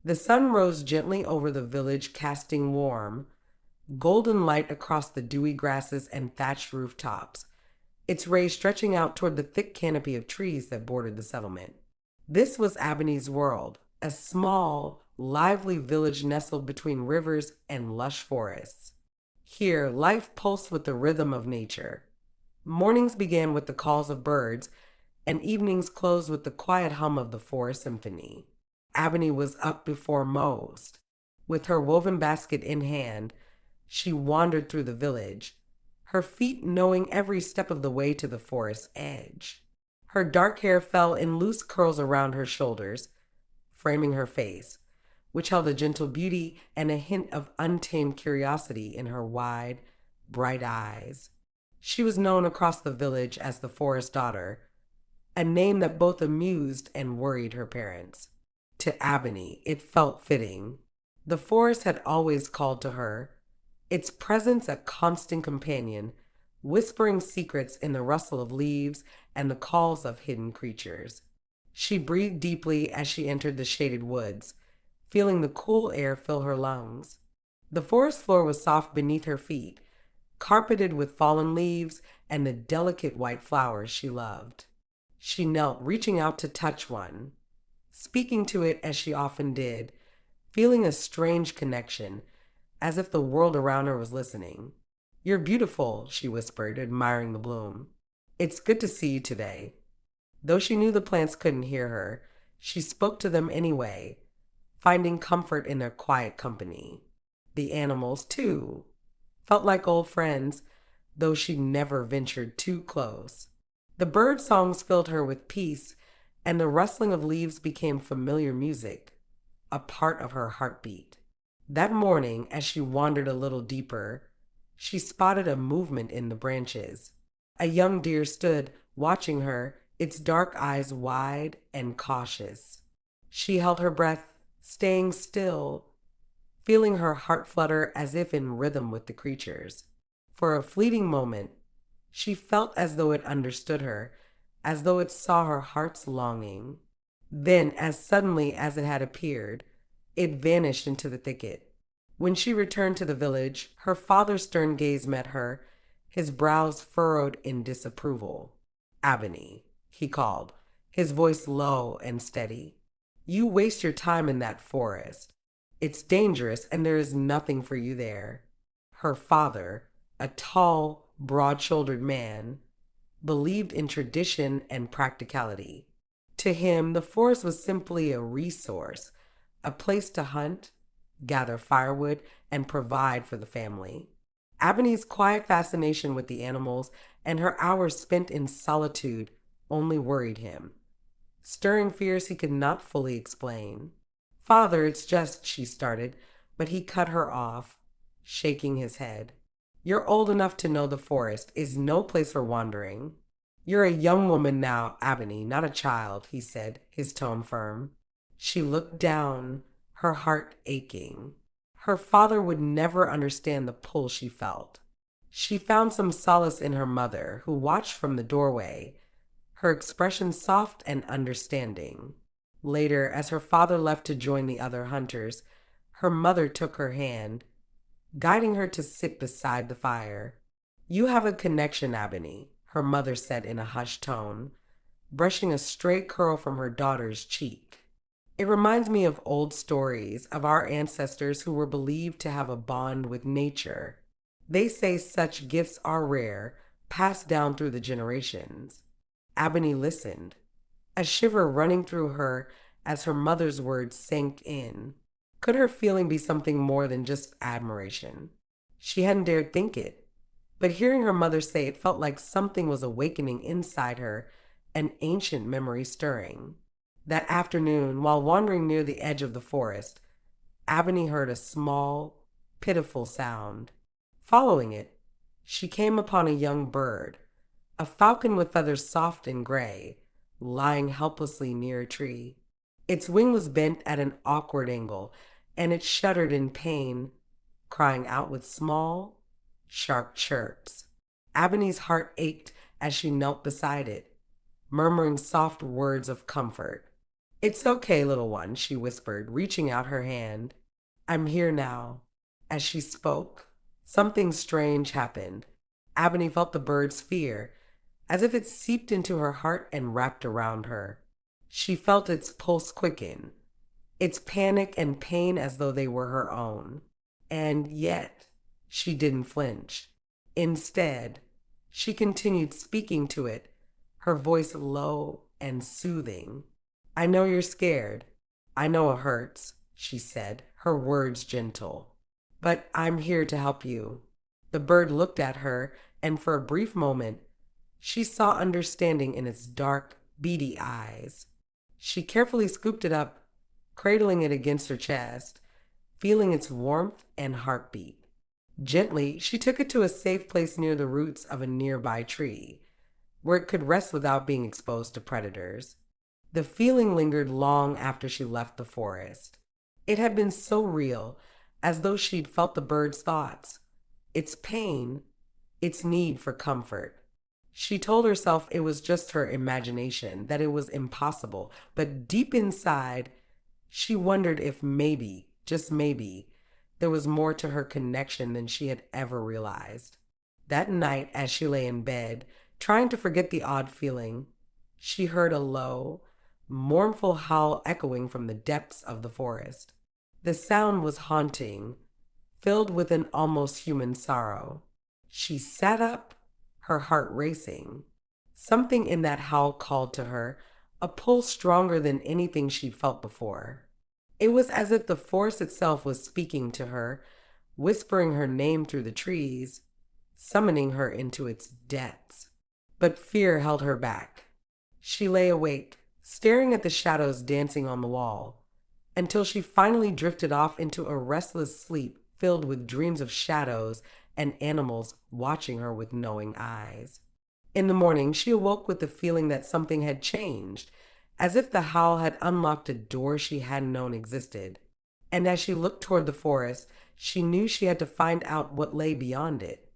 The sun rose gently over the village, casting warm, golden light across the dewy grasses and thatched rooftops, its rays stretching out toward the thick canopy of trees that bordered the settlement. This was Abeni's world, a small, lively village nestled between rivers and lush forests. Here, life pulsed with the rhythm of nature. Mornings began with the calls of birds, and evenings closed with the quiet hum of the forest symphony. Abeni was up before most. With her woven basket in hand, she wandered through the village, her feet knowing every step of the way to the forest's edge. Her dark hair fell in loose curls around her shoulders, framing her face, which held a gentle beauty and a hint of untamed curiosity in her wide, bright eyes. She was known across the village as the Forest Daughter, a name that both amused and worried her parents. To Abeni, it felt fitting. The forest had always called to her, its presence a constant companion, whispering secrets in the rustle of leaves and the calls of hidden creatures. She breathed deeply as she entered the shaded woods, feeling the cool air fill her lungs. The forest floor was soft beneath her feet, carpeted with fallen leaves and the delicate white flowers she loved. She knelt, reaching out to touch one, speaking to it as she often did, feeling a strange connection, as if the world around her was listening. "You're beautiful," she whispered, admiring the bloom. "It's good to see you today." Though she knew the plants couldn't hear her, she spoke to them anyway, finding comfort in their quiet company. The animals, too, felt like old friends, though she never ventured too close. The bird songs filled her with peace, and the rustling of leaves became familiar music, a part of her heartbeat. That morning, as she wandered a little deeper, she spotted a movement in the branches. A young deer stood, watching her, its dark eyes wide and cautious. She held her breath, staying still, feeling her heart flutter as if in rhythm with the creatures. For a fleeting moment, she felt as though it understood her, as though it saw her heart's longing. Then, as suddenly as it had appeared, it vanished into the thicket. When she returned to the village, her father's stern gaze met her, his brows furrowed in disapproval. "Abeni," he called, his voice low and steady. "You waste your time in that forest. It's dangerous and there is nothing for you there." Her father, a tall, broad-shouldered man, believed in tradition and practicality. To him, the forest was simply a resource, a place to hunt, gather firewood, and provide for the family. Abeni's quiet fascination with the animals and her hours spent in solitude only worried him, stirring fears he could not fully explain. "Father, it's just," she started, but he cut her off, shaking his head. "You're old enough to know the forest is no place for wandering. You're a young woman now, Abeni, not a child," he said, his tone firm. She looked down, her heart aching. Her father would never understand the pull she felt. She found some solace in her mother, who watched from the doorway, her expression soft and understanding. Later, as her father left to join the other hunters, her mother took her hand, guiding her to sit beside the fire. "You have a connection, Abeni," her mother said in a hushed tone, brushing a stray curl from her daughter's cheek. "It reminds me of old stories of our ancestors who were believed to have a bond with nature. They say such gifts are rare, passed down through the generations." Abeni listened, a shiver running through her as her mother's words sank in. Could her feeling be something more than just admiration? She hadn't dared think it, but hearing her mother say it felt like something was awakening inside her, an ancient memory stirring. That afternoon, while wandering near the edge of the forest, Abeni heard a small, pitiful sound. Following it, she came upon a young bird, a falcon with feathers soft and gray, lying helplessly near a tree. Its wing was bent at an awkward angle, and it shuddered in pain, crying out with small, sharp chirps. Abeni's heart ached as she knelt beside it, murmuring soft words of comfort. It's okay, little one, she whispered, reaching out her hand. I'm here now. As she spoke, something strange happened. Abeni felt the bird's fear, as if it seeped into her heart and wrapped around her. She felt its pulse quicken, its panic and pain as though they were her own. And yet, she didn't flinch. Instead, she continued speaking to it, her voice low and soothing. I know you're scared. I know it hurts, she said, her words gentle. But I'm here to help you. The bird looked at her, and for a brief moment, she saw understanding in its dark, beady eyes. She carefully scooped it up, cradling it against her chest, feeling its warmth and heartbeat. Gently, she took it to a safe place near the roots of a nearby tree, where it could rest without being exposed to predators. The feeling lingered long after she left the forest. It had been so real, as though she'd felt the bird's thoughts, its pain, its need for comfort. She told herself it was just her imagination, that it was impossible, but deep inside, she wondered if maybe, just maybe, there was more to her connection than she had ever realized. That night, as she lay in bed, trying to forget the odd feeling, she heard a low, mournful howl echoing from the depths of the forest. The sound was haunting, filled with an almost human sorrow. She sat up, her heart racing. Something in that howl called to her, a pull stronger than anything she'd felt before. It was as if the forest itself was speaking to her, whispering her name through the trees, summoning her into its depths. But fear held her back. She lay awake, staring at the shadows dancing on the wall, until she finally drifted off into a restless sleep filled with dreams of shadows and animals watching her with knowing eyes. In the morning, she awoke with the feeling that something had changed, as if the howl had unlocked a door she hadn't known existed. And as she looked toward the forest, she knew she had to find out what lay beyond it.